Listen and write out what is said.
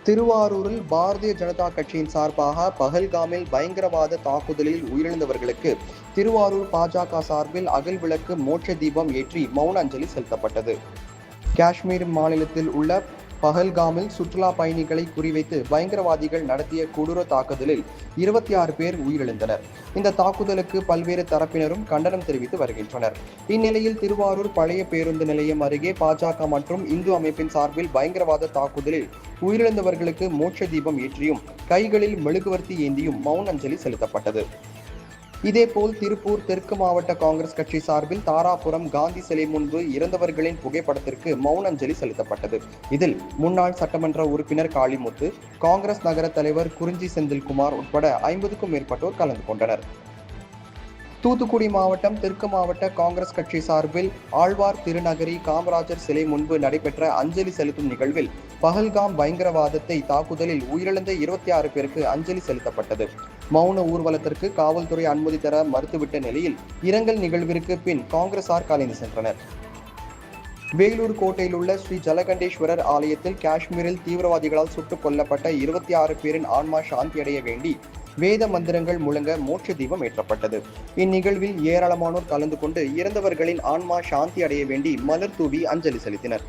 திருவாரூரில் பாரதிய ஜனதா கட்சியின் சார்பாக பஹல்காமில் பயங்கரவாத தாக்குதலில் உயிரிழந்தவர்களுக்கு திருவாரூர் பாஜக சார்பில் அகல் விளக்கு மோட்ச தீபம் ஏற்றி மௌன அஞ்சலி செலுத்தப்பட்டது. காஷ்மீர் மாநிலத்தில் உள்ள பஹல்காமில் சுற்றுலா பயணிகளை குறிவைத்து பயங்கரவாதிகள் நடத்திய கொடூர தாக்குதலில் 26 பேர் உயிரிழந்தனர். இந்த தாக்குதலுக்கு பல்வேறு தரப்பினரும் கண்டனம் தெரிவித்து வருகின்றனர். இந்நிலையில் திருவாரூர் பழைய பேருந்து நிலையம் அருகே பாஜக மற்றும் இந்து அமைப்பின் சார்பில் பயங்கரவாத தாக்குதலில் உயிரிழந்தவர்களுக்கு மோட்ச தீபம் ஏற்றியும் கைகளில் மெழுகுவர்த்தி ஏந்தியும் மௌன அஞ்சலி செலுத்தப்பட்டது. இதேபோல் திருப்பூர் தெற்கு மாவட்ட காங்கிரஸ் கட்சி சார்பில் தாராபுரம் காந்தி சிலை முன்பு இறந்தவர்களின் புகைப்படத்திற்கு மௌன அஞ்சலி செலுத்தப்பட்டது. இதில் முன்னாள் சட்டமன்ற உறுப்பினர் காளிமுத்து, காங்கிரஸ் நகர தலைவர் குறிஞ்சி செந்தில்குமார் உட்பட 50க்கும் மேற்பட்டோர் கலந்து கொண்டனர். தூத்துக்குடி மாவட்டம் தெற்கு மாவட்ட காங்கிரஸ் கட்சி சார்பில் ஆழ்வார் திருநகரி காமராஜர் சிலை முன்பு நடைபெற்ற அஞ்சலி செலுத்தும் நிகழ்வில் பஹல்காம் பயங்கரவாதத்தை தாக்குதலில் உயிரிழந்த 26 பேருக்கு அஞ்சலி செலுத்தப்பட்டது. மௌன ஊர்வலத்திற்கு காவல்துறை அனுமதி தர மறுத்துவிட்ட நிலையில் இரங்கல் நிகழ்விற்கு பின் காங்கிரசார் கலைந்து சென்றனர். வேலூர் கோட்டையில் உள்ள ஸ்ரீ ஜலகண்டேஸ்வரர் ஆலயத்தில் காஷ்மீரில் தீவிரவாதிகளால் சுட்டுக் கொல்லப்பட்ட 26 பேரின் ஆன்மா சாந்தியடைய வேண்டி வேத மந்திரங்கள் முழங்க மோட்ச தீபம் ஏற்றப்பட்டது. இந்நிகழ்வில் ஏராளமானோர் கலந்து கொண்டு இறந்தவர்களின் ஆன்மா சாந்தி அடைய வேண்டி மலர் தூவி அஞ்சலி செலுத்தினர்.